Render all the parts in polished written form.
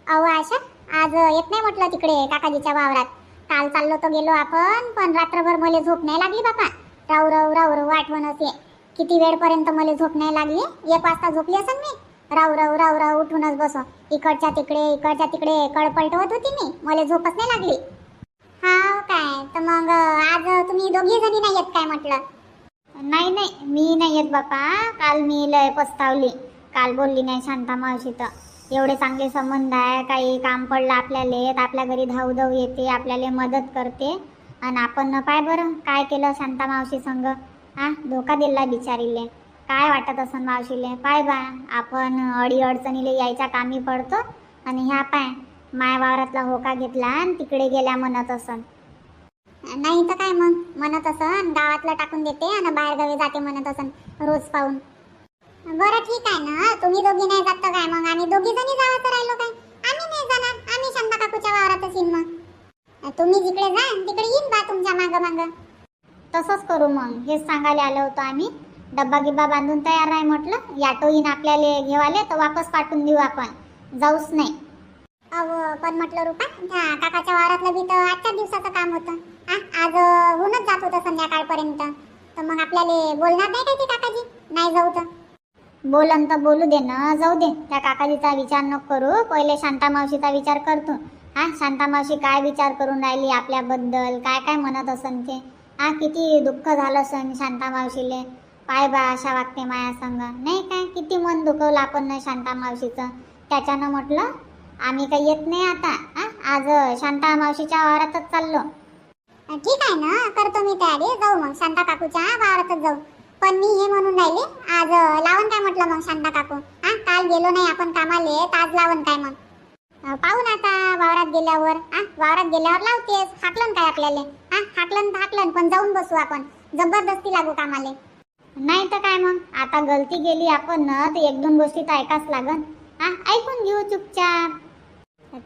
अहो आशा, आज येत नाही म्हटलं तिकडे काकाजीच्या वावरात. काल चाललो तो गेलो आपण, पण रात्रभर मला झोप नाही लागली बापा. राव राव राव राव आठवण असे. किती वेळपर्यंत मला झोप नाही लागली. 1 वाजता झोपली असेल मी. राव राव राव राव उठूनच बसो. इकडच्या तिकडे कळपलटवत होती मी. मला झोपच नाही लागली. हा काय तर मग आज तुम्ही दोघी जणी नाही येत काय म्हटलं? नाही नाही, मी नाही येत बापा. काल मी लय पस्तावली. काल बोलली नाही शांता मावशी तर. एवढे चांगले संबंध आहे, काही काम पडलं आपल्याला तर आपल्या घरी धावधाव येते, आपल्याला मदत करते. आणि आपण पाय बरं काय केलं शांता मावशी संग. धोका दिला बिचारीले. काय वाटत असन मावशीले. पाय बा, आपण अडी अडचणीले यायच्या कामी पडतो. आणि ह्या पाय माय वावरातला होका घेतला आणि तिकडे गेल्या म्हणत असन. नाही तर काय मग म्हणत असन गावातला टाकून देते आणि बाहेर गावी जाते म्हणत असन रोज पाहून. बरं ठीक आहे ना, तुम्ही दोघी नाही जात तर काय मग आम्ही दोघी जणी जावं राहिलो काय? आम्ही नाही जाणार, आम्ही शांता काकूच्या वावरातच येईन मग. तुम्ही जिकडे जा तिकडे येईन बा तुमच्या मागं मागं. तसंच करू मग. हेच सांगायला आलो होतो आम्ही. डब्बा गिब्बा बांधून तयार आहे म्हटलं. याटो येईन आपल्याला घेवाले तर वापस पाठवून देऊ आपण, जाऊच नाही. अहो पण म्हटलं रुपा, त्या काकाच्या वावरातलं बी तर आजच्या दिवसाचं काम होतं. आज होऊनच जात होतं संध्याकाळपर्यंत. तर मग आपल्याला बोलणार नाही काय ते काकाजी नाही जाऊ तर? बोलन तर बोलू दे ना, जाऊ दे. त्या काकाजीचा विचार नको करू, पहिले शांता मावशीचा विचार करतो. शांता मावशी काय विचार करून राहिली आपल्याबद्दल, काय काय म्हणत असन ते. किती दुःख झालं असन शांता मावशीले. पाय बा अशा वागते माया संग, नाही काय? किती मन दुखवलं आपण ना शांता मावशीचं. त्याच्यानं म्हटलं आम्ही काही येत नाही आता. आज शांता मावशीच्या वावरातच चाललो. ठीक आहे ना, करतो मी तयारी. जाऊ मग शांता काकूच्या वावरातच जाऊ. पण मी हे म्हणून राहिले, आज लावण काय म्हटलं मग शांता काकू? काल गेलो नाही आपण कामाले, तर आज लावण काय मग? पाहून आता वावरात गेल्यावर लावतेस. हाकलन काय आपल्याला? हाकलन पण जाऊन बसू आपण. जबरदस्ती लागू कामाले. नाही तर काय मग. आता गलती गेली आपण ना, तर 1-2 गोष्टी तर ऐकाच लागन. ऐकून घेऊ चुपचाप.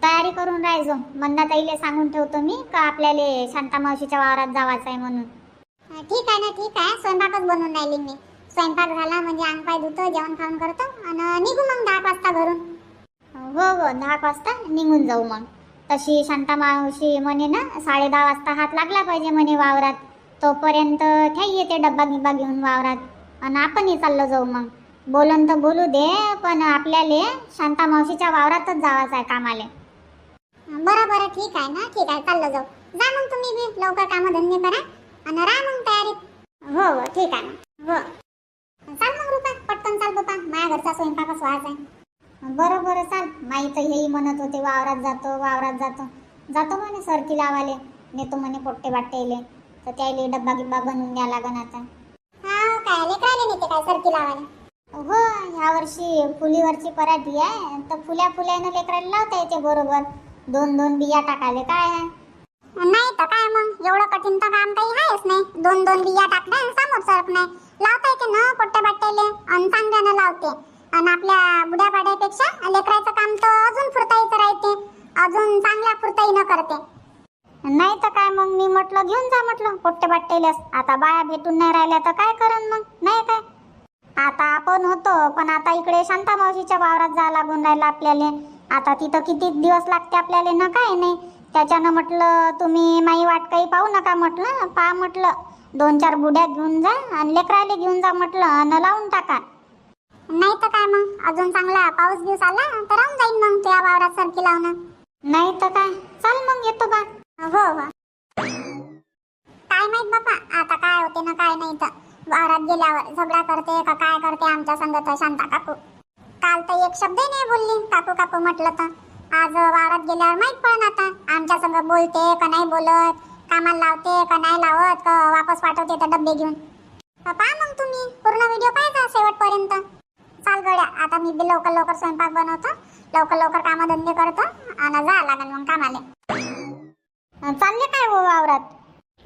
तयारी करून राहायचो. मंदाताईले सांगून ठेवतो मी का आपल्याला शांता मावशीच्या वावरात जावायचं आहे म्हणून. ठीक आहे ना, ठीक आहे. स्वयंपाकच बनवून राहिली मी. स्वयंपाक झाला म्हणजे अंग पाय धुतो, जेवण खाऊन करतो आणि निघू मग 10 वाजता घरून. हो 10 वाजता निघून जाऊ मग. तशी शांता मावशी म्हणे ना 10:30 वाजता हात लागला पाहिजे म्हणे वावरात. तोपर्यंत काही येते डब्बा गिब्बा घेऊन वावरात आणि आपणही चाललो जाऊ मग. बोलन तर बोलू दे, पण आपल्याला शांता मावशीच्या वावरातच जावायचं आहे कामाले. बरं ठीक आहे ना, ठीक आहे. चाललो जाऊ. जा मग तुम्ही बी लवकर कामधंदे करा आणि राहा मग तयारीत. हो ठीक आहे ना. चाल मग रुपा, पटकन चाल बापा. माझ्या घरचा स्वयंपाकच व्हायचा आहे. बरं चाल. माई तर हेही म्हणत होते वावरात जातो म्हणे सरकी लावाले. नेतो म्हणे पोट्टे बाट्टेले. तर त्याला डब्बा गिब्बा बनवून द्या लागन आता. काय लेकराले नेते काय सरकी लावाले? हो, ह्या वर्षी फुलीवरची पराठी आहे, तर फुल्यानं लेकराला लावता येते बरोबर. 2-2 बिया टाकाले काय आहे? नाही तर काय मग, एवढं कठीण तर काम काही आहेच नाही. 2-2 बिया टाकल्या समोर सरक नाही. लावता येते ना पोट्टे बाट्टेले आणि चांगल्यानं लावते. आणि आपल्या बुड्या पाड्यापेक्षा लेकराचं काम तर अजून फुरताईचं राहते, अजून चांगल्या फुरताईनं करते. नाही तर काय मग, मी म्हटलं घेऊन जा म्हटलं पोट्टे बाट्टेलेच. आता बाया भेटून नाही राहिल्या तर काय करन मग, नाही काय? आता आपण होतो, पण आता इकडे शांता मावशीच्या वावरात जा लागून राहिला आपल्याला. आता तिथं किती दिवस लागते आपल्याला ना, काय नाही. त्याच्यानं म्हटलं तुम्ही माई वाट काही पाहू नका म्हटलं. पहा म्हटलं 2-4 बुड्या घेऊन जा आणि लेकराले घेऊन जा म्हटलं आणि लावून टाका. नाही तर काय मग, अजून चांगला पाऊस दिवस आला तर राहून जाईन मग त्या वावरात सरकी लावणं. नाही तर काय. चाल मग येतो बा. हो काय माहित बापा आता काय होते ना काय नाही. तर वावरात गेल्यावर झगडा करते का काय करते आमच्या संगत शांता काकू. काल तर एक शब्द नाही बोलली काकू म्हटलं तर. आज वावरात गेल्यावर माहित पडन आता आमच्या संग बोलते का नाही बोलत, कामाला लावते का नाही लावत, का वापस पाठवते तर डब्बे घेऊन. पहा मग तुम्ही पूर्ण व्हिडिओ पाहायचा शेवटपर्यंत. चाल गड्या, आता मी बी लवकर स्वयंपाक बनवतो, लवकर कामधंदे करतो आणि जा लागन मग कामाले. चालले काय हो वावरात?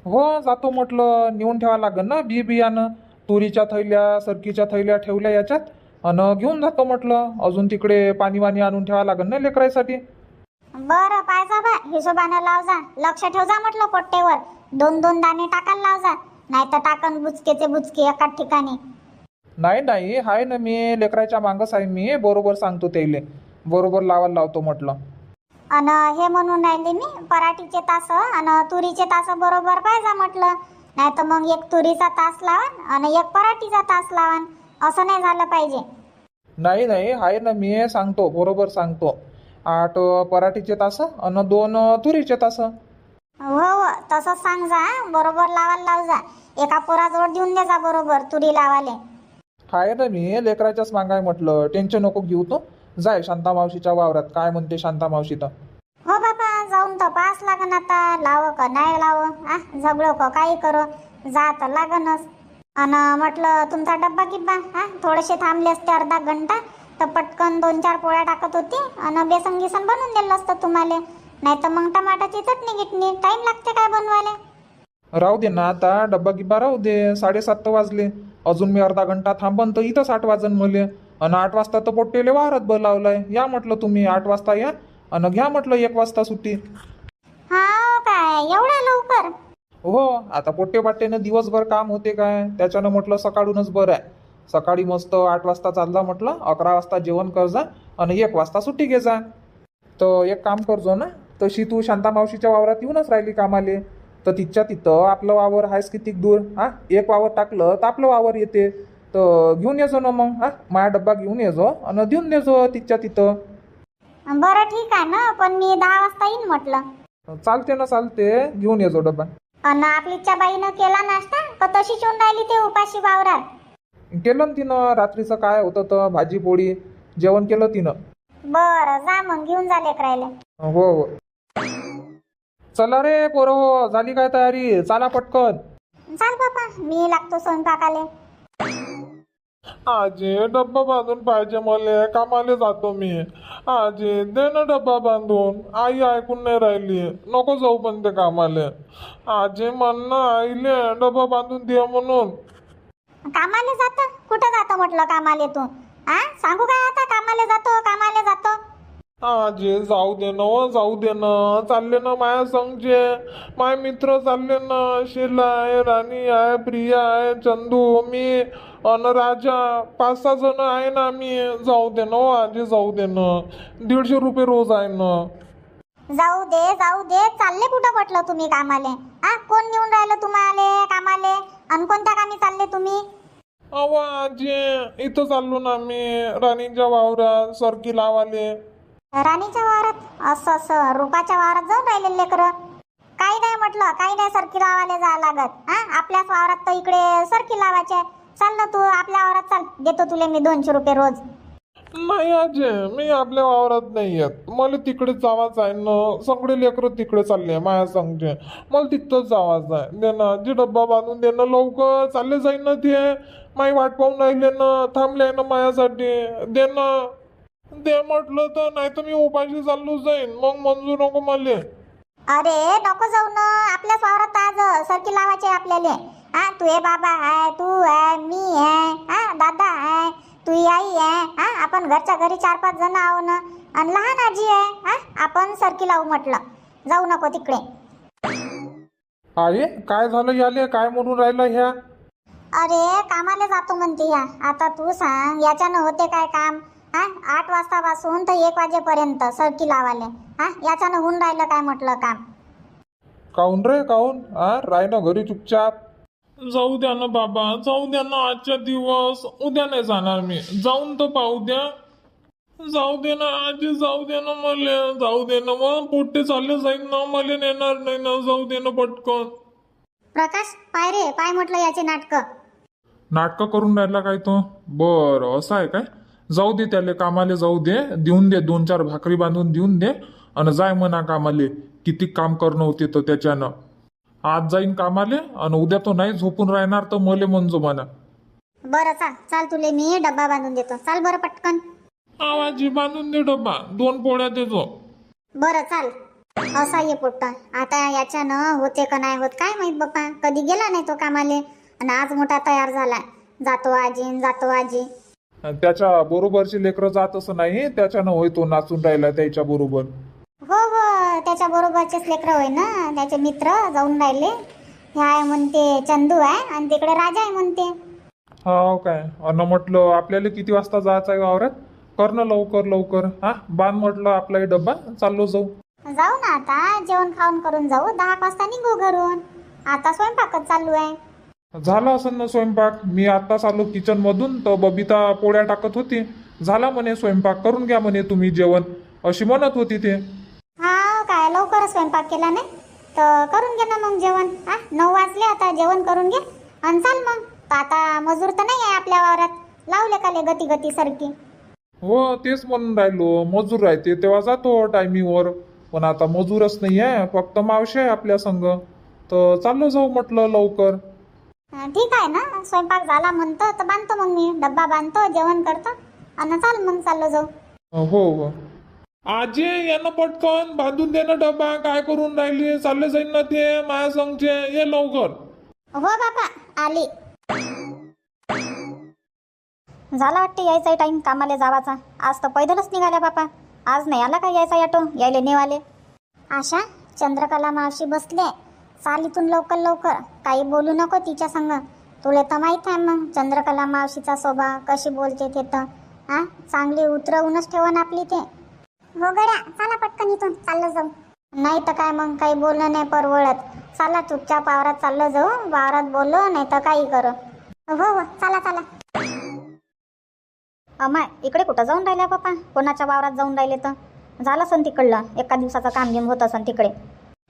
हो जातो म्हटलं. नेऊन ठेवा लागेल ना बियाणं. तुरीच्या थैल्या सरकीच्या थैल्या ठेवल्या याच्यात आणि घेऊन जातो म्हटलं. अजून तिकडे पाणी वाणी आणून ठेवा लागेल ना लेकरासाठी. बरं पाहिजे बा, हिशोबानं लाव जा. लक्ष ठेव जा म्हटलं पोट्टेवर. 2-2 दाणे टाकायला लाव जा, नाही तर टाकन बुचकेचे बुचके एकाच ठिकाणी. नाही हाय ना, मी लेकराच्या मागच आहे. मी बरोबर सांगतो त्याले, बरोबर लावायला लावतो म्हटलं. अन हे म्हणून राहिले मी पराठीचे तास आणि तुरीचे तास बरोबर पाहिजे म्हटलं. नाही तर मग एक तुरीचा तास लावा आणि एक पराठीचा तास लावा. असं नाही झालं पाहिजे. नाही नाही आहे ना, मी सांगतो, बरोबर सांगतो. 8 पराठीचे तास आणि 2 तुरीचे तास. हो हो तसंच सांग जा. बरोबर लावायला लाव जा. एका पोराजवळ देऊन दे जा बरोबर तुरी लावाले. आहे ना, मी लेकराच्याच मागाय म्हटलं, टेन्शन नको घेऊ. तो जाय शांता मावशीच्या वावरात. काय म्हणते शांता मावशी तर? हो बाबा जाऊन तर पास लागन आता. लाव का नाही लाव झगडो का काही करो जा तर लागनच. आणि म्हटलं तुमचा डब्बा गिब्बा थोडेसे थांबले असते अर्धा घंटा तर पटकन 2-4 पोळ्या टाकत होती आणि बेसन गिसन बनवून दिलं असतं तुम्हाला. नाही तर मग टमाटाची चटणी गिटणी टाइम लागते काय बनवायला. राहू दे ना आता, डब्बा गिब्बा राहू दे. 7:30 वाजले. अजून मी अर्धा घंटा थांबन तर इथंच 8 वाजन मले. आणि 8 वाजता तर पोट्टेले वावरात बोलावलाय. या म्हटलं तुम्ही 8 वाजता या आणि घ्या म्हटलं 1 वाजता सुट्टी. हा काय एवढ्या लवकर? हो, आता पोट्टे बाट्टेनं दिवसभर काम होते काय, त्याच्यानं म्हटलं सकाळूनच बरं आहे. सकाळी मस्त 8 वाजता चालला म्हटलं, 11 वाजता जेवण कर जा आणि 1 वाजता सुट्टी घे जा. तर एक काम करजो ना, तशी तू शांता मावशीच्या वावरात येऊनच राहिली कामाले, तर तिच्या तिथं आपलं वावर आहेस कितीक दूर. एक वावर टाकलं तर आपलं वावर येते. तर घेऊन येजो ना मग. माझा डब्बा घेऊन येजो आणि देऊन देजो तिच्या तिथं. बरं ठीक आहे ना, पण मी 10 वाजता येईन म्हटलं. चालते ना, चालते. घेऊन येजो डब्बा. अन आपलीच्या बाईनं केला नाश्ता का तशीच येऊन राहिली ते उपाशी वावरात? केलं ना तिनं. रात्रीचं काय होतं तर भाजी पोळी जेवण केलं तिनं. बरं जा मग घेऊन जा लेकरायले. हो हो. चला रे पोरो, झाली काय तयारी? चला पटकन. चाल बाबा मी लागतो स्वयंपाकाले. आजी डब्बा बांधून पाहिजे मले, कामाले जातो मी. आजी दे ना डब्बा बांधून. आई ऐकून नाही राहिली, नको जाऊ पण ते कामाले. आजी म्हण ना आईले डब्बा बांधून दे म्हणून. कामाले जातो? कुठं जातो म्हटलं कामाले तू? सांगू काय आता? कामाले जातो कामाले जातो. आजी जाऊ दे ना, जाऊ दे ना. चालले ना माया संगचे. माय मित्र चालले ना. शीला आहे, राणी आहे, प्रिया आहे, चंदू, मी अन राजा. 5-6 जण आहे ना आम्ही. जाऊ दे ना आजी, जाऊ दे ना. 150 रुपये रोज आहे ना. जाऊ दे जाऊ दे. चालले कुठं म्हटलं तुम्ही कामाले? कोण नेऊन राहिलं तुम्हाला कामाले? आणि कोणत्या कामी चालले तुम्ही? अहो आजी इथं चाललो ना मी राणीच्या वावरात सरकी लावाले. राणीच्या वावरात? असं असं रुपाच्या वावरात जाऊन राहिले लेकरं? काही नाही म्हटलं, काही नाही सरकी लावायला जा लागत. आपल्याच वावरात तर इकडे सरकी लावायचे. चाल ना तू आपल्या वावरात चाल. देतो तुले मी 200 रुपये रोज. नाही आजी मी आपल्या वावरात नाही येत. मला तिकडे जावाच आहे ना. सगळे लेकरं तिकडे चालले माया संगचे. मला तिथंच जावाच आहे. दे ना आजी डब्बा बांधून दे ना लवकर. चालले जाईन ना ते. माई वाट पाहून राहिले ना, थांबले ना मायासाठी. दे ना. दे म्हटलं तर, नाही तर मी उपाशी चाललो जाईन. मग मंजूर नको मले. अरे नको जाऊ ना. आपल्याच वावरात आज सरकी लावायचे आपल्याला. तू हे बाबा आहे, तू आहे, मी आहे, दादा आहे, तुझी आई आहे. आपण घरच्या घरी 4-5 जण आहो ना. आणि लहान आजी आहे. आपण सरकी लावू म्हटलं. जाऊ नको तिकडे. आई काय झालं याले? काय म्हणून राहिला ह्या? अरे कामाला जातो म्हणते या. आता तू सांग याच्यानं होते काय काम? 8 वाजतापासून तर 1 वाजेपर्यंत सरकी लावाले. याच्यानं होऊन राहिलं काय म्हटलं काम? काऊन रे काऊन? राय ना घरी चुपचाप. जाऊ द्या ना बाबा, जाऊ द्या ना. आजच्या दिवस उद्या नाही जाणार मी. जाऊन तर पाहू द्या. जाऊ दे ना आजी, जाऊ दे ना मले. जाऊ दे ना. मग पोट्टे चालले जाईन ना. मले नेणार नाही ना. जाऊ दे ना पटकन. प्रकाश पाय रे पाय म्हटलं याचे नाटकं. नाटकं करून राहिला काय तो? बरं असं आहे काय? जाऊ दे त्याले कामाले जाऊ दे. देऊन दे 2-4 भाकरी बांधून देऊन दे आणि जाय म्हणा कामाले. किती काम करणं होते तर त्याच्यानं. आज जाईन कामाले आणि उद्या तो नाही झोपून राहणार तर मले म्हणजो म्हणा. बरं चाल चाल तुले मी डब्बा बांधून देतो. चाल बरं पटकन. आवाजी बांधून दे डब्बा. 2 पोळ्या देतो. बरं चाल. असा ये पोट्टा. आता याच्यानं होते का नाही होत काय माहित बाप्पा. कधी गेला नाही तो कामाले आणि आज मोठा तयार झाला. जातो आजी जातो आजी. त्याच्या बरोबरची लेकरं जात असं नाही. त्याच्यानं होय तो नाचून राहिला त्याच्या बरोबर. हो हो त्याच्या बरोबरचेच लेकरं होय ना. त्याचे मित्र जाऊन राहिले. हे आहे म्हणते चंदू आहे आणि तिकडे राजा आहे म्हणते. हा काय? अन म्हटलं आपल्याला किती वाजता जायचं आहे वावरात? कर ना लवकर लवकर. हा बांध म्हटलं आपला हे डब्बा, चाललो जाऊ. जाऊ ना आता, जेवण खाऊन करून जाऊ. 10 वाजता निघू घरून. आता स्वयंपाकच चालू आहे. झाला असेल ना स्वयंपाक. मी आत्ताच आलो किचन मधून तर बबिता पोळ्या टाकत होती. झाला म्हणे स्वयंपाक, करून घ्या म्हणे तुम्ही जेवण, अशी म्हणत होती ते. हा काय लवकर स्वयंपाक केला नाही तर करून घे ना मग जेवण. 9 वाजले, आता जेवण करून घे आणि चाल मग. आता मजूर तर नाही आहे आपल्या वावरात, लावले का ले गती गती सारखी. हो तेच म्हणून राहिलो, मजूर राहते तेव्हा जातो टायमिंगवर, पण आता मजूरच नाही आहे, फक्त मावशी आहे आपल्या संग, तर चाललो जाऊ म्हटलं लवकर. ठीक आहे ना, स्वयंपाक झाला म्हणतो तर बांधतो मग मी डब्बा, बांधतो जेवण करतो आणि चाल मग चाललो जाऊ. हो हो. आजी यांना पटकन बांधून दे ना डबा, काय करून राहिली, चालले जाईन ना ते माया संगचे, ये लवकर. हो बापा आली. झाला वाटते यायचा टाइम कामाला जावाचा. आज तर पैदलच निघाल्या बापा, आज नाही आला काय यायचा ऑटो, यायले नेवाले. आशा, चंद्रकला मावशी बसले, चाल इथून लवकर लवकर. काही बोलू नको तिच्या संग, तुला तर माहित आहे मग चंद्रकला मावशीचा स्वभाव कशी बोलते ते तर. चांगली उतरवूनच ठेवण आपली ते. हो गड्या, चला पटकन इथून चाललं जाऊ. नाही तर काय मग, काही बोलणं नाही परवडत. चला चुपचाप वावरात चाललं जाऊ, वावरात बोललो नाही तर काही करू. हो हो चला चला. अमाय, इकडे कुठं जाऊन राहिल्या बापा, कोणाच्या वावरात जाऊन राहिले तर झालं सण तिकडलं. एका दिवसाचं काम घेऊन होत असं तिकडे.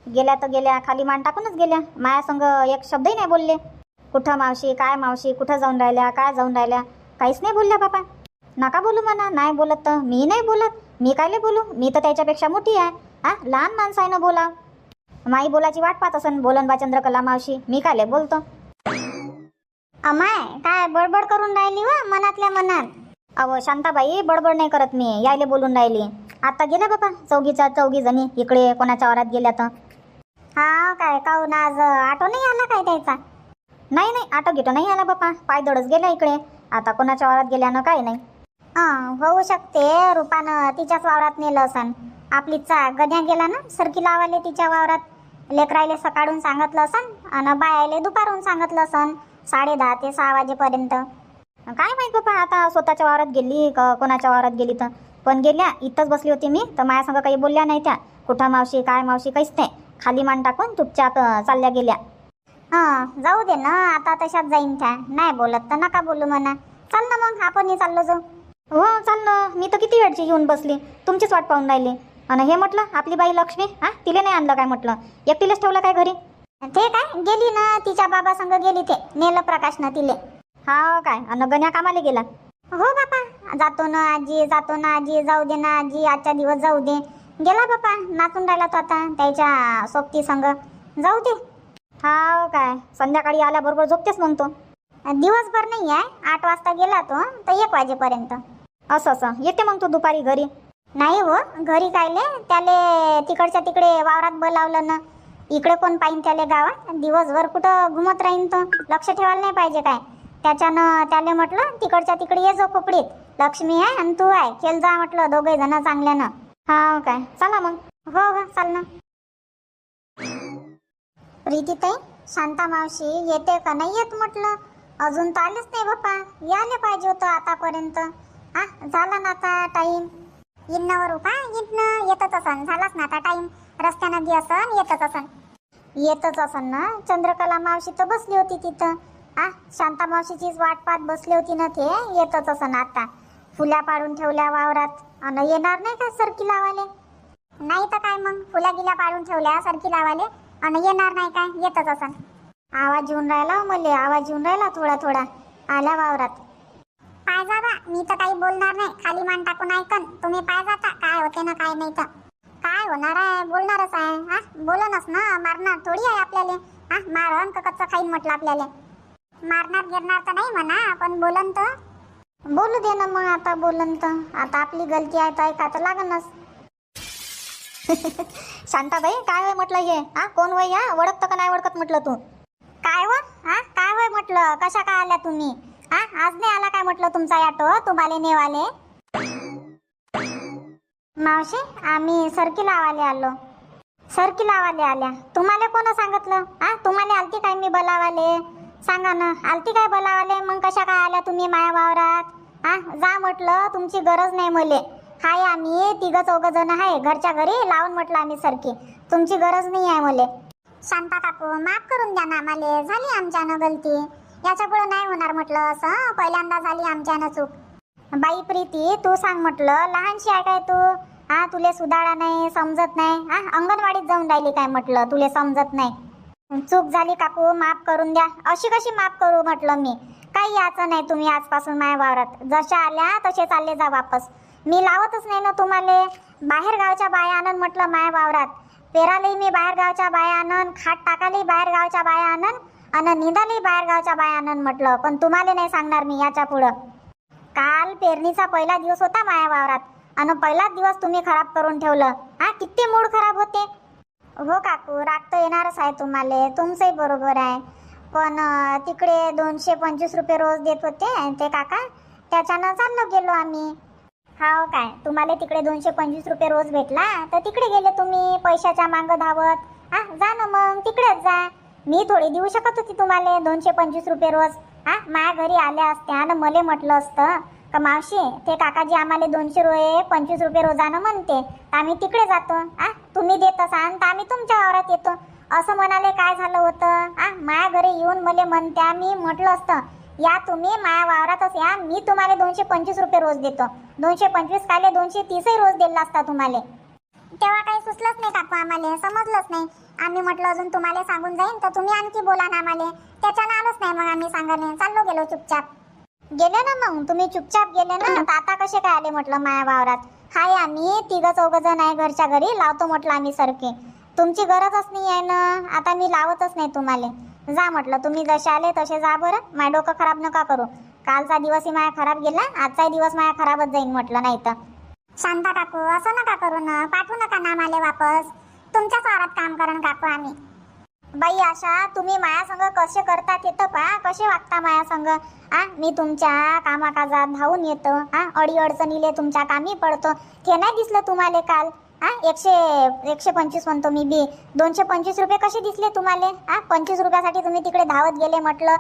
गेल्या तर गेल्या, खाली मान टाकूनच गेल्या, माया संग एक शब्दही नाही बोलले. कुठं मावशी, काय मावशी, कुठं जाऊन राहिल्या, काय जाऊन राहिल्या, काहीच नाही बोलल्या बापा. नका बोलू म्हणा, नाही बोलत तर मी नाही बोलत, मी कायले बोलू, मी तर त्याच्यापेक्षा मोठी आहे. लहान माणसं आहे ना बोला. माई बोलाची वाट पाहत असन, बोलन बा चंद्रकला मावशी, मी कायले बोलतो. अमाय, काय बडबड करून राहिली व मनातल्या मनात. अहो शांताबाई, बडबड नाही करत मी, यायले बोलून राहिली. आता गेल्या बापा चौघी जणी इकडे कोणाच्या वावरात गेल्या तर. हा काय, काहून आज ऑटो नाही आला काय त्याचा? नाही नाही, ऑटो गिटो नाही आला बापा, पायदळच गेल्या इकडे. आता कोणाच्या वावरात गेल्यानं काय नाही. होऊ शकते, रूपानं तिच्याच वावरात नेलं असन. आपलीचा गद्या गेला ना सरकी लावाले तिच्या वावरात. लेकरायले सकाळून सांगितलं असन आणि बायाले दुपारून सांगितलं असन, 10:30 ते 6 वाजेपर्यंत. काय माहित बापा, आता स्वतःच्या वावरात गेली का कोणाच्या वावरात गेली तर. पण गेल्या, इथंच बसली होती मी तर माझ्या संग काही बोलल्या नाही त्या. कुठं मावशी, काय मावशी, काहीच नाही. खाली मान टाकून चुपचाप चालल्या गेल्या. जाऊ दे ना, आता तशात जाईन त्या. नाही बोलत तर नका बोलू म्हणा. चाल ना मग, आपणही चाललो जाऊ. हो चाल ना, मी तर किती वेळची येऊन बसली, तुमचीच वाट पाहून राहिली. आणि हे म्हटलं आपली बाई लक्ष्मी, तिला नाही आणलं काय म्हटलं, एकटीलाच ठेवलं काय घरी? ते काय गेली ना, तिच्या बाबा संग गेली, ते नेलं प्रकाशनं तिले. हा काय, आणि गण्या कामाला गेला? हो बापा, जातो ना आजी, जातो ना आजी, जाऊ दे ना आजी, आजचा दिवस जाऊ दे. गेला बापा, नाचून राहिला तो आता त्याच्या सोबती संग, जाऊ दे. हा काय, संध्याकाळी आल्याबरोबर झोपतेस मग तो? दिवसभर नाही आहे, 8 वाजता गेला तो तर 1 वाजेपर्यंत. असं येते मग तो दुपारी घरी? नाही हो, घरी कायले, त्याले तिकडच्या तिकडे वावरात बोलावलं ना. इकडे कोण पाहिन त्याले गावात, दिवसभर कुठं घुमत राहीन तो, लक्ष ठेवायला नाही पाहिजे काय. त्याच्यानं त्याले म्हटलं तिकडच्या तिकडे ये जो खोपडीत, लक्ष्मी आहे आणि तू आहे, खेळ जा म्हटलं दोघे जण चांगल्यानं. हा काय, चला मग. हो हो चाल ना. प्रीतीताई, शांता मावशी येते का नाही येत म्हटलं, अजून तर आलेच नाही बाप्पा, यायला पाहिजे होतं आतापर्यंत. झाला ना आता टाइम. इन्नावर रुपा इथनं येतच असन, झालाच ना आता टाइम. रस्त्यानं दी असन, येतच असन ना. चंद्रकला मावशी तर बसली होती तिथं. शांता मावशीचीच वाट पाहत बसली होती ना ते, येतच असन आता. फुल्या पाडून ठेवल्या वावरात आणि येणार नाही का सरकी लावाले? नाही तर काय मग, फुल्या गिल्या पाडून ठेवल्या सरकी लावाले आणि येणार नाही काय, येतच असन. आवाज येऊन राहिला मले, आवाज येऊन राहिला थोडा थोडा, आल्या वावरात. पाय जाता, मी तर काही बोलणार नाही, खाली मान टाकून ऐकन. तुम्ही पाय जाता, काय होते ना काय नाही तर. काय होणार आहे, बोलणारच आहे. बोलनच ना, मारणार थोडी आहे आपल्याला. मारण का कच्चं खाईन म्हटलं आपल्याला. मारणार गिरणार तर नाही म्हणा, पण बोलन तर बोलू दे ना मग. आता बोलन तर आता आपली गलती आहे तर ऐका तर लागनच. शांताबाई, काय वय म्हटलं हे? कोण वय या, ओळखतं का नाही ओळखत म्हटलं तू? काय व काय वय म्हटलं, कशा काय आल्या तुम्ही? आज नाही आला काय म्हटलं तुमचा ऑटो तुम्हाला नेवाले? मावशी, आम्ही सरकी लावाले आलो. सरकी लावाले आल्या? तुम्हाला कोण सांगितलं? तुम्हाला आलती काय मी बोलावाले? सांगा ना, आलती काय बोलावाले? मग कशा काय आल्या तुम्ही माया वावरात? जा म्हटलं, तुमची गरज नाही मले. हाय आम्ही तिघ चौघ जण आहे घरच्या घरी लावून म्हटलं आम्ही सरकी. तुमची गरज नाही आहे मले. शांता काकू माफ करून द्या ना आम्हाला, झाली आमच्यानं गलती. याच्या पुढे नाही होणार म्हटलं असं. पहिल्यांदा झाली आमच्यानं चूक. बाई प्रीती तू सांग म्हटलं, लहानशी आहे काय तू? तुले सुधारा नाही, समजत नाही. अंगणवाडीत जाऊन राहिली काय म्हटलं, तुले समजत नाही. चूक झाली काकू, माफ करून द्या. अशी कशी माफ करू म्हटलं मी? काही याचं नाही, तुम्ही आजपासून माझ्या वावरात जशा आल्या तसे चालले जा वापस. मी लावतच नाही ना तुम्हाला. बाहेर गावच्या बाया आणन म्हटलं माझ्या वावरात. पेरालाही मी बाहेर गावच्या बाया आणन, खाट टाकालाही बाहेर गावच्या बाया आणन, आणि निंदालाही बाहेर गावच्या बाया आणन म्हटलं. पण तुम्हाला नाही सांगणार मी याच्या पुढं. काल पेरणीचा पहिला दिवस होता माझ्या वावरात, आणि पहिलाच दिवस तुम्ही खराब करून ठेवलं. किती मूड खराब होते. हो काकू, राग तर येणारच आहे तुम्हाला, तुमचंही बरोबर आहे. पण तिकडे 225 रुपये रोज देत होते ते काका, त्याच्यानं चाललो गेलो आम्ही. हो काय, तुम्हाला तिकडे 225 रुपये रोज भेटला तर तिकडे गेले तुम्ही पैशाच्या मागं धावत. जा ना मग तिकडेच जा. मी थोडी देऊ शकत होती तुम्हाला 225 रुपये रोज. माझ्या घरी आल्या असत्या आणि मला म्हटलं असतं का मावशी ते काकाजी आम्हाला 225 रुपये रोजानं म्हणते, तर आम्ही तिकडे जातो. तुम्ही देत असाल तर आम्ही तुमच्या वावरात येतो असं म्हणाले. काय झालं होतं? माझ्या घरी येऊन मला म्हणत्या, मी म्हटलं असतं या तुम्ही माझ्या वावरातच या, मी तुम्हाला 225 रुपये रोज देतो. 225 काले 230 रोज दिला असता तुम्हाला. तेव्हा काही सुचलंच नाही काकू, आम्हाला समजलंच नाही. आम्ही म्हटलं अजून तुम्हाला सांगून जाईन तर तुम्ही आणखी बोला ना आम्हाला. त्याच्यानं आलोच नाही मग आम्ही सांगाने, चाललो गेलो चुपचाप. गेले ना मग तुम्ही, चुपचाप गेले ना. तर आता कसे काय आले म्हटलं माझ्या वावरात? हाय आम्ही तिघ चौघ जण आहे घरच्या घरी, लावतो म्हटलं आम्ही सरके. तुमची गरजच नाही आहे ना, आता मी लावतच नाही तुम्हाला. जा म्हटलं, तुम्ही जसे आले तसे जा बरं. माझं डोकं खराब नका करू. कालचा दिवसही माझा खराब गेला, आजचाही दिवस माझा खराबच जाईन म्हटलं. नाही तर शांता काकू असं नका करू ना, पाठवू नका ना आम्हाला वापस. तुमच्याच वावरात काम करण काकू आम्ही. बाई आशा, तुम्ही माया संग कसे करतात येतं पहा, कसे वागता माया संग. मी तुमच्या कामाकाजात धावून येतो, अडी अडचणीले तुमच्या कामी पडतो. ते नाही दिसलं तुम्हाला काल? 125 म्हणतो मी बी, 225 रुपये कसे दिसले तुम्हाला? 25 रुपयासाठी तुम्ही तिकडे धावत गेले म्हटलं.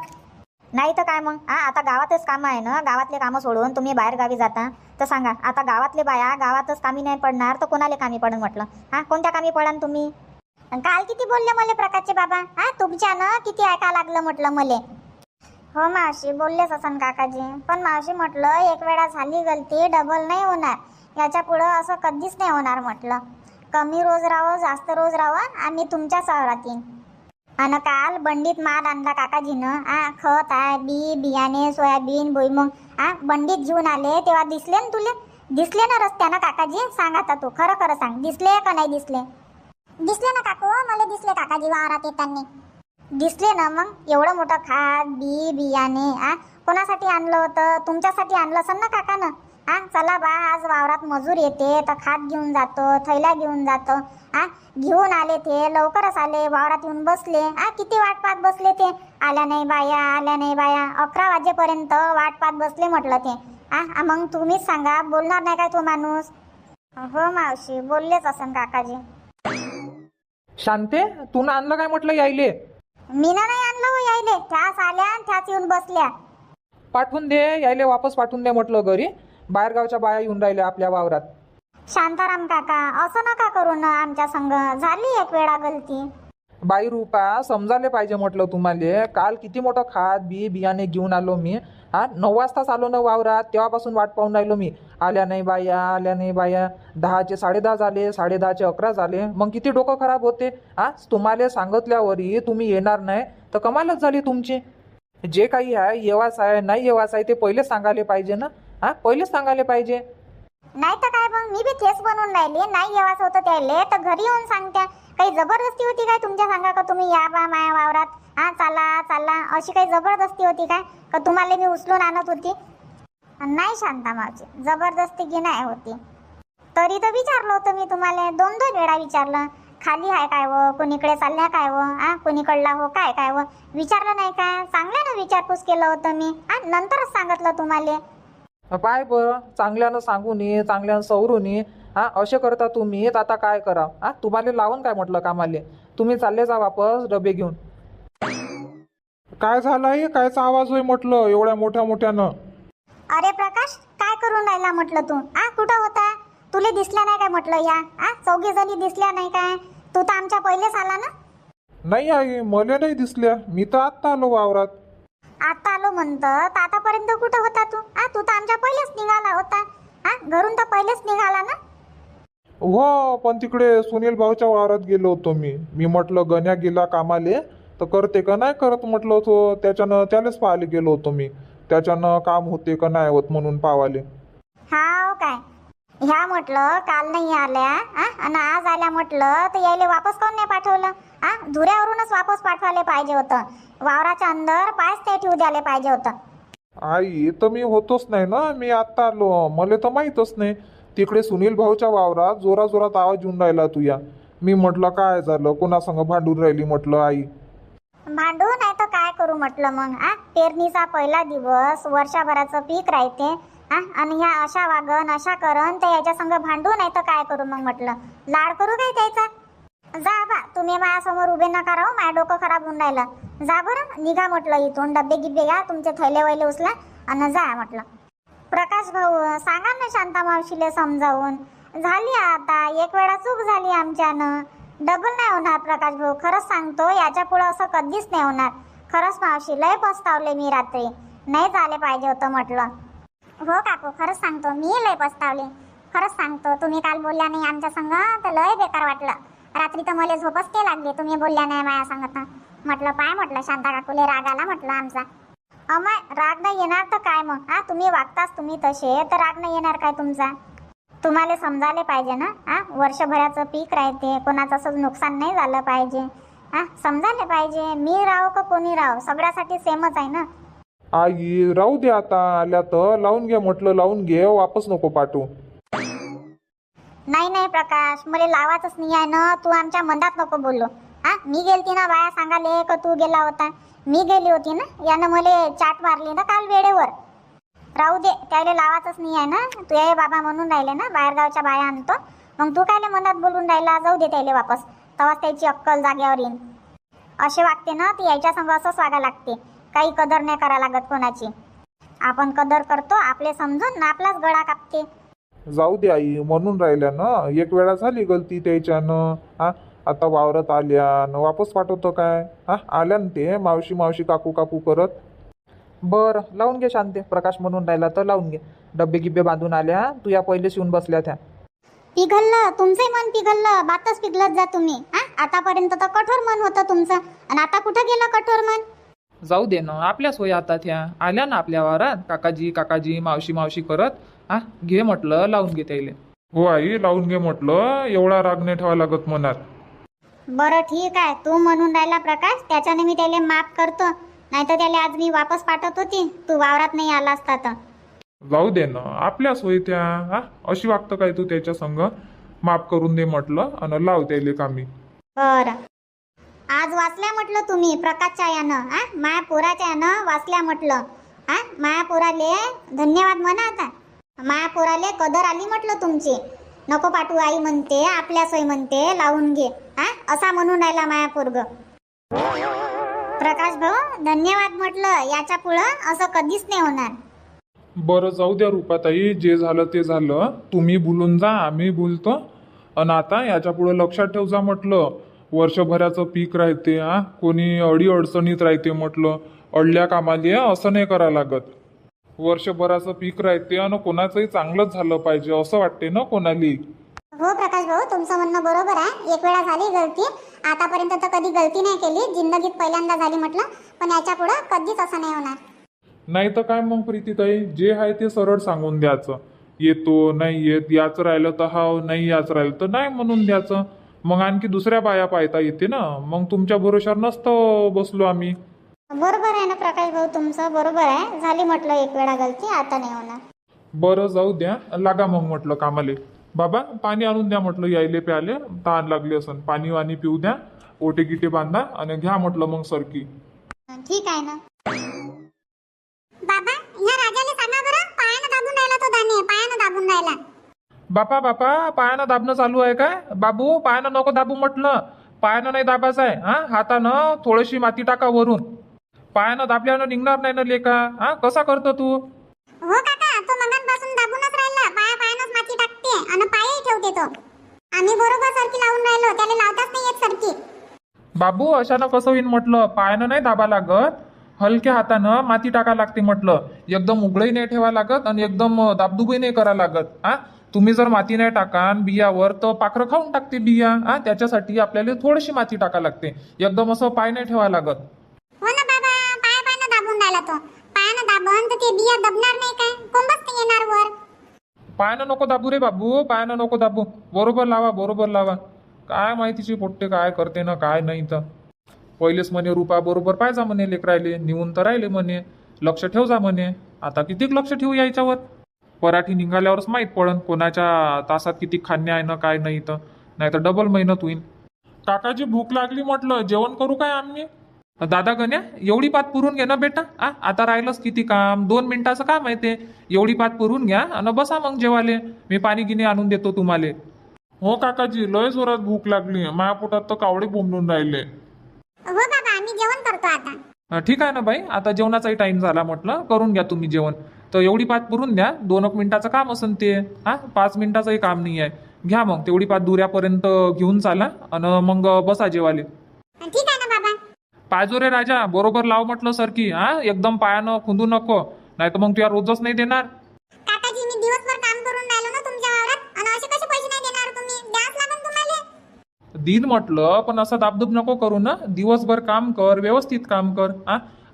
नाही तर काय मग? आता गावातच कामं आहे ना, गावातले कामं सोडून तुम्ही बाहेर गावी जाता तर सांगा. आता गावातले बाया गावातच कामी नाही पडणार तर कोणाला कामी पडन म्हटलं? कोणत्या कामी पडान तुम्ही? काल किती बोलले मला प्रकाशचे बाबा, तुमच्यानं किती ऐका लागलं म्हटलं मले. हो मावशी, बोललेच असन काकाजी. पण मावशी म्हटलं एक वेळा झाली गलती डबल नाही होणार. याच्या पुढं असं कधीच नाही होणार म्हटलं. कमी रोज राहावं जास्त रोज राहावं, आम्ही तुमच्या वावरात येईन. आणि काल बंडीत माल आणला काकाजीनं. खत आहे, बियाणे, सोयाबीन, भुईमुग बंडीत घेऊन आले. तेव्हा दिसले ना तुले? दिसले ना रस्त्यानं काकाजी? सांग आता तू, खरं खरं सांग, दिसले का नाही दिसले? दिसले ना काकू, मला दिसले काकाजी वावरात येताना. दिसले ना मग? एवढं मोठं खात बियाणे कोणासाठी आणलं होतं? तुमच्यासाठी आणलं असेल ना काकानं. चला बा, आज वावरात मजूर येते तर खात घेऊन जातो, थैला घेऊन जातो. घेऊन आले ते, लवकरच आले, वावरात येऊन बसले. किती वाट पाहत बसले ते, आल्या नाही बाया, आल्या नाही बाया. 11 वाजेपर्यंत वाट पाहत बसले म्हटलं ते. मग तुम्हीच सांगा, बोलणार नाही काय तो माणूस? हो मावशी, बोललेच असन काकाजी. शांते, तू ना आणलं काय म्हटलं यायले? मीना नाही आणलं हो यायले, त्याच आल्या त्याच येऊन बसल्या. पाठवून दे यायले, वापस पाठवून दे म्हटलं घरी. बाहेरगावच्या बाया येऊन राहिल्या आपल्या वावरात. शांताराम काका असं नका करू ना आमच्या संग, झाली एक वेळा गलती. बाई रूपा, समजायला पाहिजे म्हटलं तुम्हाला. काल किती मोठं खात बियाणे घेऊन आलो मी. 9 वाजताच आलो ना वावरात, तेव्हापासून वाट पाहून राहिलो मी. आल्या नाही बाया, आल्या नाही बाया. 10चे 10:30 झाले, 10:30चे 11 झाले. मग किती डोकं खराब होते. तुम्हाला सांगितल्यावरही तुम्ही येणार नाही तर कमालच झाली तुमची. जे काही आहे येवाच आहे नाही येवाच आहे ते पहिलेच सांगायला पाहिजे ना. पहिलेच सांगायला पाहिजे. नाही तर काय, मग मी बी तेच बनवून राहिली. नाही येवाच होतं त्याले तर घरी येऊन सांगत्या. काही जबरदस्ती होती काय तुमच्या सांगा का तुम्ही या बा माया वावरात, चला चला, अशी काही जबरदस्ती होती काय का तुम्हाला मी उचलून आणत होती? नाही शांता मावशी, जबरदस्ती की नाही होती. तरी तर विचारलं होतं मी तुम्हाला, 2-2 वेळा विचारलं. खाली आहे काय व, कोणीकडे चालल्या काय व, कोणीकडला हो काय व, विचारलं नाही का? चांगल्यानं विचारपूस केलं होतं मी, नंतरच सांगितलं तुम्हाला. पाय बरं, चांगल्यानं सांगून ये, चांगल्यानं सवरून ये. असे करता तुम्ही, तर आता काय करा? तुम्हाला लावून काय म्हटलं कामाले? तुम्ही चालले जा वापस डबे घेऊन. काय झालं आहे? कायचा आवाज होय म्हटलं एवढ्या मोठ्यानं? अरे प्रकाश, गेला म्हटलं तू? कुठं होता? तुले दिसल्या नाही काय म्हटलं? या चौघी जणी दिसल्या नाही काय? तू तर आमच्या पहिलेच आला ना. नाही आई, मला नाही दिसल्या. मी तर आत्ता आलो वावरात. आता आलो म्हणतं तर आतापर्यंत कुठं होता तू? तू तर आमच्या पहिलेच निघाला होता. घरून तर पहिलेच निघाला ना. हो, पण तिकडे सुनील भाऊच्या वावरात गेलो होतो मी म्हटलं गण्या गेला कामाले तर करते का नाही करत म्हटलं होतो. त्याच्यानं त्यालाच पाहायला गेलो होतो मी. त्याच्यानं काम होते का नाही होत म्हणून पावाले. हाव काय? ह्या म्हटलं काल नाही आल्या आणि आज आल्या म्हटलं तर यायले वापस कोण नाही पाठवलं? धुऱ्यावरूनच वापस पाठवायला पाहिजे होतं. वावराच्या अंदर पायच ते ठेवू द्यायला पाहिजे होतं. आई, तर मी होतोच नाही ना. मी आत्ता आलो, मला तर माहीतच नाही. तिकडे सुनील भाऊच्या वावरात जोरात आवाज येऊन राहिला तुया. मी म्हटलं काय झालं, कोणासंग भांडून राहिली म्हटलं आई. भांडू नाही तर काय करू म्हटलं मग. पेरणीचा पहिला दिवस, वर्षभराचं पीक राहते आणि ह्या अशा वागण अशा करण तर याच्या संग भांडू नाही तर काय करू मग म्हटलं. लाड करू काय त्याचा? जा बा, तुम्ही माझ्यासमोर उभे नका राहू. माझं डोकं खराब होऊन राहिलं. जा बरं, निघा म्हटलं इथून. डब्बे गिब्बे घ्या, तुमचे थैले वैले उचला आणि जा म्हटलं. प्रकाश भाऊ, सांगा ना शांता मावशीले समजावून. झाली आता एक वेळा चूक झाली आमच्यानं. डबल नाही होणार प्रकाश भाऊ, खरंच सांगतो. याच्या पुढे असं कधीच नाही होणार. खरंच मावशी लय पस्तावले मी रात्री. नाही झाले पाहिजे होतं म्हटलं. हो काकू, खरंच सांगतो मी लय पस्तावले. खरंच सांगतो, तुम्ही काल बोलल्या नाही आमच्या संग तर लय बेकार वाटलं. रात्री तर मला झोपच ते लागली. तुम्ही बोलल्या नाही माझ्या संगत. म्हटलं पाय म्हटलं शांता काकूले राग आला म्हटलं आमचा. अमाय, राग नाही येणार तर काय मग? तुम्ही वागताच तुम्ही तसे तर राग नाही येणार काय तुमचा? तुम्हाला समजायला पाहिजे ना. वर्षभराचं पीक राहते, कोणाचं असं नुकसान नाही झालं पाहिजे. समजायला पाहिजे. मी राहो का कोणी राहो, सगळ्यासाठी सेमच आहे ना. आई, राहू दे आता. आल्या तर लावून घे म्हटलं, लावून घे, वापस नको पाठवू. नाही प्रकाश, मला लावायचंच नाही आहे ना. तू आमच्या मनात नको बोललो. मी गेलती ना बाया सांगाले का तू गेला होता? मी गेली होती ना. यानं मला चाट मारली ना काल वेळेवर. राहू दे, त्याला लावायचंच नाही आहे ना. तू ये बाबा म्हणून राहिले ना, बाहेरगावच्या बाया आणतो. मग तू कायले मनात बोलून राहिला? जाऊ दे त्याला वापस, तेव्हाच त्याची अक्कल जाग्यावर येईन. असे वागते ना ती, याच्या संग असंच वागा लागते. काही कदर नाही करा लागत कोणाची. आपण कदर करतो आपले समजून ना, आपलाच गळा कापते. जाऊ दे आई, म्हणून राहिल्या ना. एक वेळा झाली गलती त्याच्यानं. आता वावरात आल्या न वापस पाठवतो काय? आल्या ना ते मावशी काकू करत. बरं, लावून घे शांते. प्रकाश म्हणून राहिला तर लावून घे. डब्बे गिब्बे बांधून आल्या, तू या पहिले शिवून बसल्या त्या. पिघललं तुमचंही मन, पिघललं. बातच पिघलत जा तुम्ही. आतापर्यंत तर कठोर मन होतं तुमचं, आणि आता कुठं गेलं कठोर मन? जाऊ दे ना, आपल्या सोयी आता त्या आल्या ना आपल्या वावरात. काकाजी मावशी करत. घे म्हटलं, लावून घे त्याले. हो आई, लावून घे म्हटलं. एवढा राग नाही ठेवा लागत मनात. बरं ठीक आहे, तू म्हणून राहिला प्रकाश, त्याच्याने मी त्याला माफ करतो. नाहीतर त्याला आज मी वापस पाठवत होती, तू वावरात नाही आला असता तर. जाऊ दे ना, आपल्या सोयी त्या. अशी वागतं काय तू त्याच्या संग? माफ करून दे म्हटलं आणि लाव त्याले कामी. बरं, आज वाचल्या म्हटलं तुम्ही प्रकाशच्या यानं. माया पोराच्या यानं वाचल्या म्हटलं. माया पोराले धन्यवाद म्हणा. आता माया पोराले कदर आली म्हटलं तुमची. नको पाठवू आई म्हणते, आपल्या सोय म्हणते, लावून घे. असा म्हणून राहिला माया पोरग. प्रकाश भाऊ धन्यवाद म्हटलं. याच्या पुढं असं कधीच नाही होणार. बरं, जाऊ द्या रुपाताई, जे झालं ते झालं. तुम्ही बोलून जा, आम्ही बोलतो. आणि आता याच्या पुढे लक्षात ठेव जा म्हटलं. वर्षभराचं पीक राहते. कोणी अडी अडचणीत राहते म्हटलं. अडल्या कामाला असं नाही करा लागत. वर्षभराचं पीक राहते आणि कोणाचंही चांगलंच झालं पाहिजे असं वाटते ना कोणाली. हो प्रकाश भाऊ, तुमचं म्हणणं बरोबर आहे. एक वेळा झाली गलती, आतापर्यंत तर कधी गलती नाही केली, जिंदगीत पहिल्यांदा झाली म्हटलं. पण याच्या पुढे कधीच असं नाही होणार. नाही तर काय मग प्रीतीताई, जे आहे ते सरळ सांगून द्यायचं. येतो नाही येत, याच राहिलं तर हाव, नाही याच राहिलं तर नाही म्हणून द्यायचं. मग आणखी दुसऱ्या बाया पाहता येते ना. मग तुमच्या भरोशावर नसतं बसलो आम्ही. बरोबर आहे ना प्रकाश भाऊ, तुमचं बरोबर आहे. झाली म्हटलं एक वेळा गलती, आता नाही होणार. बरं, जाऊ द्या. लागा मग म्हटलं कामाले. बाबा, पाणी आणून द्या म्हटलं, यायले प्याले तहान लागली असन. पाणी वाणी पिऊ द्या, ओटे गिटे बांधा आणि घ्या म्हटलं मग सरकी. ठीक आहे ना. बाबा, ह्या राजाने सांगा बरं, पायानं दाबून राहिला तो दाणे, पायानं दाबून राहिला. बापा पायानं दाबणं चालू आहे काय? बाबू, पायानं नको दाबू म्हटलं. पायानं नाही दाबायचं आहे. हातानं थोडीशी माती टाका वरून. पायानं दाबल्यानं निघणार नाही ना लेका. कसा करतो तू? हो काका, तो मगांपासून दाबूनच राहिला, पाया पायानंच माती टाकते आणि पायही ठेवते तो. आम्ही बरोबर सरकी लावून राहिलो, त्याला लावताच नाही येत सरकी. बाबू अशानं कसं होईन म्हटलं, पायानं नाही दाबा लागत, हलक्या हातानं माती टाका लागते म्हटलं. एकदम उघडही नाही ठेवा लागत आणि एकदम दाबदुबही नाही करा लागत. तुम्ही जर माती नाही टाकान बियावर तर पाखरं खाऊन टाकते बिया. त्याच्यासाठी आपल्याला थोडीशी माती टाका लागते, एकदम असं पाय नाही ठेवा लागत. हो ना बाबा, पाया पायानं दाबून राहिला तो. पायानं दाबन तर ते बिया दबणार नाही काय, कोंबच नाही येणार वर. पायानं नको दाबू रे बाबू, पायानं नको दाबू. बरोबर लावा, बरोबर लावा. काय माहितीची पोट्टे काय करते ना काय नाही. तर पहिलेच म्हणे रुपा बरोबर पाहिजा म्हणे, लेकरायले निघून तर राहिले म्हणे, लक्ष ठेव जा म्हणे. आता कितीक लक्ष ठेवू याच्यावर? पराठी निघाल्यावरच माहीत पडन कोणाच्या तासात किती खाणे आहे ना काय नाही. तर नाही तर डबल मेहनत होईल. काकाजी भूक लागली म्हटलं, जेवण करू काय आम्ही? दादा गण्या, एवढी पात पुरून घे ना बेटा. आता राहिलंच किती काम, 2 मिनिटाचं काम आहे ते. एवढी पात पुरून घ्या आणि बसा मग जेवाले. मी पाणी गिनी आणून देतो तुम्हाला. हो काकाजी, लय जोरात भूक लागली, माझ्या पोटात तर कावडे बोंबलून राहिले. हो बाबा, आम्ही जेवण करतो आता. ठीक आहे ना बाई, आता जेवणाचाही टाइम झाला म्हटलं, करून घ्या तुम्ही जेवण. तर एवढी पात पुरून द्या, 2 मिनिटाचं काम असेल ते. 5 मिनिटाचंही काम नाही आहे. घ्या मग तेवढी पात दुऱ्यापर्यंत घेऊन चाला आणि मग बसा जेवाले. ठीक आहे ना बाबा. पायजो रे राजा, बरोबर लाव म्हटलं सरकी. एकदम पायानं खुंदू नको, नाही तर मग तुला रोजच नाही देणार. काकाजी, मी दिवसभर काम करून राहिलो ना तुमच्या वावरात, आणि असे कसे पैसे नाही देणार तुम्ही? द्याच लागेल तुम्हाला. दिन म्हटलं पण असं दाबदूब नको करू ना. दिवसभर काम कर, व्यवस्थित काम कर.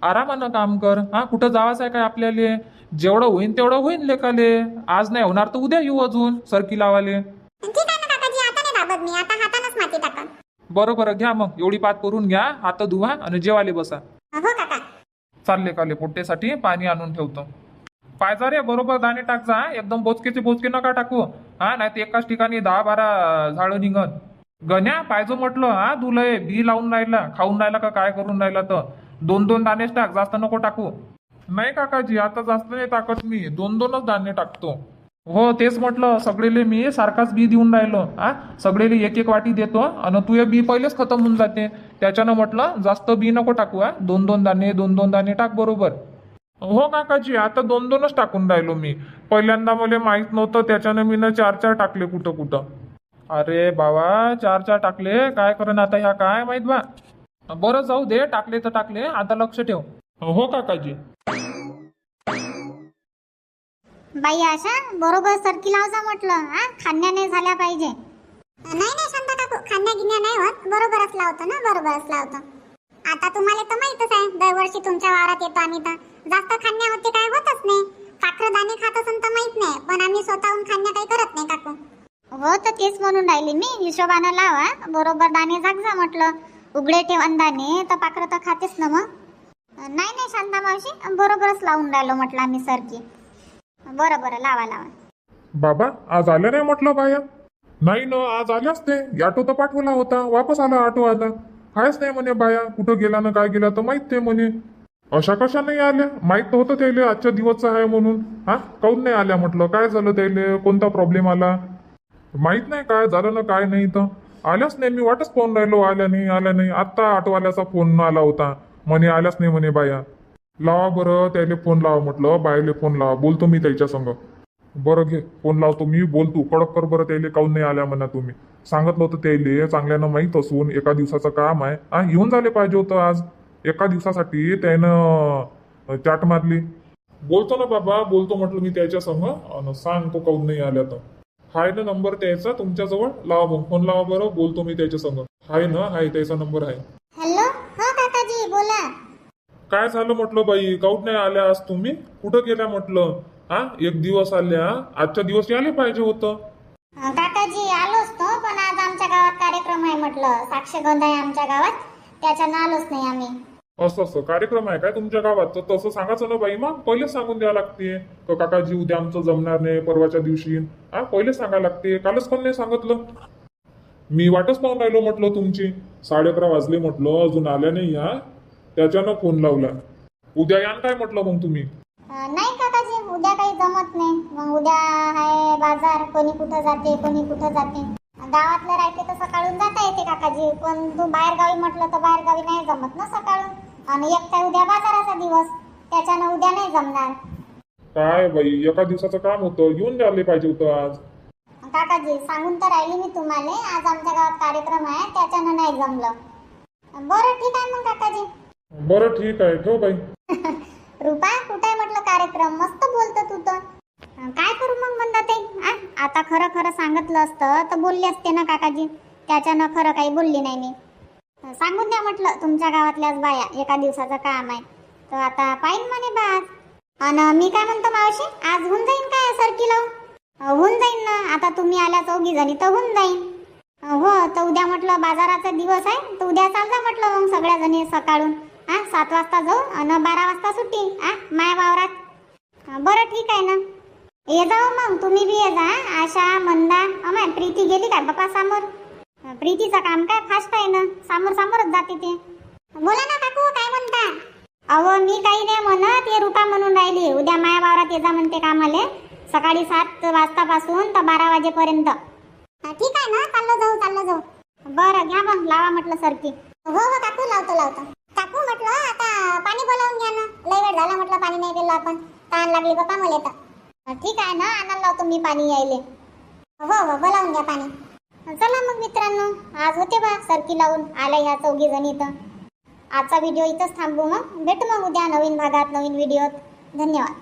आरामानं काम कर. कुठं जावाचं आहे काय आपल्याला? जेवढं होईन तेवढं होईन लेकाले. आज नाही होणार तर उद्या येऊ अजून सरकी लावाले. ठीक आहे ना काकाजी, आता नाही दाबत मी, आता हातानंच माती टाका. बरोबर, घ्या मग एवढी पात करून घ्या, हात धुवा आणि जेवाले बसा. हो काका. चालले काले पोट्टेसाठी पाणी आणून ठेवतो. पायजा रे, बरोबर दाणे टाक जा. एकदम बोचकेचे बोचके नका टाकू. नाही तर एकाच ठिकाणी 10-12 झाडं निघत. गण्या पायजो म्हटलं, तुला बी लावून राहिला, खाऊन राहिला का काय करून राहिला? तर 2-2 दाणेच टाक, जास्त नको टाकू. नाही काकाजी, आता जास्त नाही टाकत मी, 2-2च दाणे टाकतो. हो तेच म्हटलं, सगळेले मी सारखाच बी देऊन राहिलो. सगळेले 1-1 वाटी देतो आणि तू बी पहिलेच खतम होऊन जाते. त्याच्यानं म्हटलं जास्त बी नको टाकू. 2-2 दाणे 2-2 दाणे टाक बरोबर. हो काकाजी, आता 2-2च टाकून राहिलो मी. पहिल्यांदा मला माहित नव्हतं, त्याच्यानं मी 4-4 टाकले कुठं कुठं. अरे बाबा, 4-4 टाकले, काय करेन आता ह्या काय माहित बा. बरं जाऊ दे, टाकले तर टाकले, आता लक्ष ठेव. हो काकाजी. बाई आशा, बरोबर सरकी लावजा म्हटलं. खाण्या नाही झाल्या पाहिजे. नाही शांता काकू, खाण्या गिन्या नाही होत, बरोबरच लावतो ना, बरोबरच लावतो. आता तुम्हाला तर माहितच आहे, दरवर्षी तुमच्या वावरात येतो आम्ही, तर जास्त खाण्या होते काय होतच नाही. पाखरं दाणे खात असून तर माहित नाही, पण आम्ही स्वतःहून खाण्या काही करत नाही काकू. हो, तर तेच म्हणून राहिले मी, हिशोबानं लावा, बरोबर दाणे जागजा म्हटलं. उघडे ठेवन दाणे तर पाखरं तर खातेच ना मग. नाही शांता मावशी, बरोबरच लावून राहिलो म्हटलं आम्ही सरकी. बरं लावा. बाबा, आज आल्या नाही म्हटलं बाया? नाही ना, आज आल्याच ते. ऑटो तर पाठवला होता, वापस आला ऑटो आला. कायच नाही म्हणे बाया, कुठं गेला ना काय गेला तर माहित ते म्हणे. अशा कशा नाही आल्या? माहित तर होतं त्याले आजच्या दिवसचा आहे म्हणून. काऊन नाही आल्या म्हटलं? काय झालं त्याले? कोणता प्रॉब्लेम आला? माहित नाही काय झालं ना काय नाही. तर आल्याच नाही, मी वाटच पाहून राहिलो, आल्या नाही. आत्ता ऑटोवाल्याचा फोन आला होता, म्हणे आल्याच नाही म्हणे बाया. लावा बरं त्याले फोन लावा म्हटलं, बायले फोन लावा, बोलतो मी त्याच्या संग. बरं घे, फोन लावतो मी, बोलतो. कडक कर बरं त्याले, काऊन नाही आल्या म्हणा तुम्ही. सांगितलं होतं त्याले, चांगल्यानं माहीत असून एका दिवसाचं काम आहे. येऊन झाले पाहिजे होतं आज. एका दिवसासाठी त्यानं चाट मारली. बोलतो ना बाबा, बोलतो म्हटलं मी त्याच्या संग आणि सांगतो काऊन नाही आल्या तर. हाय ना नंबर त्याचा तुमच्याजवळ? लावा मग फोन लावा बरं, बोलतो मी त्याच्या संग. हाय ना, हाय त्याचा नंबर आहे. हॅलो, हो काकाजी बोला. काय झालं म्हटलं बाई, काऊन नाही आल्या आज तुम्ही? कुठं गेल्या म्हटलं? एक दिवस आल्या, आजच्या दिवस यायला पाहिजे होतं. काकाजी आलोच तो, पण आज आमच्या गावात कार्यक्रम आहे म्हटलं, साक्षगंध आहे आमच्या गावात, त्याच्यानं आलोच नाही आम्ही. असं कार्यक्रम आहे काय तुमच्या गावात? तर तसं सांगायचं ना बाई, मग पहिलेच सांगून द्यावं लागते. तर काकाजी उद्या आमचं जमणार नाही, परवाच्या दिवशी. पहिले सांगायला लागते, कालच पण नाही सांगितलं. मी वाटच पाहून राहिलो म्हटलं तुमची. 11:30 वाजले म्हटलं, अजून आल्या नाही या, त्याच्यानं फोन लावला. उद्या यान काय म्हटलं मग तुम्ही? नाही काकाजी, उद्या काही जमत नाही. मग उद्या आहे बाजार, कोणी कुठं जाते कोणी कुठं जाते. गावातलं राहते तर सकाळून जाता येते काकाजी, पण तू बाहेर गावी म्हटलं तर बाहेर गावी नाही जमत ना सकाळून. आणि एक तर उद्या बाजाराचा दिवस, त्याच्यानं उद्या नाही जमणार. काय बाई एका दिवसाचं काम होतं येऊन राहिले पाहिजे होतं आज. काकाजी सांगून तर राहिली मी तुम्हाला, आज आमच्या गावात कार्यक्रम आहे त्याच्यानं नाही जमलं. बरं ठीक आहे मग काकाजी. बरं ठीक आहे ठेव बाई. रुपा कुठे आहे म्हटलं कार्यक्रम, मस्त बोलतो तू तर. काय करू मग म्हणतात ते, आता खरं खरं सांगितलं असतं तर बोलले असते ना काकाजी, त्याच्यानं खरं काही बोलली नाही मी. सांगून द्या म्हटलं तुमच्या गावातल्याच बाया एका दिवसाचं काम आहे तर आता पाहिन म्हणे बाज. आणि मी काय म्हणतो मावशी, आज होऊन जाईन काय सरकी लावून? होऊन जाईन ना, आता तुम्ही आल्या 4 जणी तर होऊन जाईन. हो तर उद्या म्हटलं बाजाराचा दिवस आहे तर उद्या चालता म्हटलं मग सगळ्या जणी सकाळून. 7 वाजता जाऊ आणि 12 वाजता सुट्टी माया वावरात. बरं ठीक आहे ना, ये जाऊ मग तुम्ही बी ये जा. आशा मंदा अमाय प्रीती गेली काय बापा समोर? प्रीतीचं काम काय फास्ट आहे ना, समोर समोरच जाते ते. बोला ना काकू काय म्हणता? अहो मी काही नाही म्हणत, ये रुपा म्हणून राहिली उद्या माया वावरात ये जा म्हणते कामाले, सकाळी 7 वाजतापासून तर 12 वाजेपर्यंत. ठीक आहे ना, चाललो जाऊ. बरं घ्या मग लावा म्हटलं सरकी. हो हो काकू लावतो. काकू म्हटलं आता पाणी बोलावून घ्या ना, लय वेळ झाला म्हटलं पाणी नाही पिलं आपण, तहान लागली बापा मला तर. ठीक आहे ना, आणायला लावतो मी पाणी यायले. हो बोलावून घ्या पाणी. चला मग मित्रांनो, आज होते बा सरकी लावून आल्या ह्या 4 जणी तर. आजचा व्हिडिओ इथंच थांबू, मग भेटू मग उद्या नवीन भागात नवीन व्हिडिओत. धन्यवाद.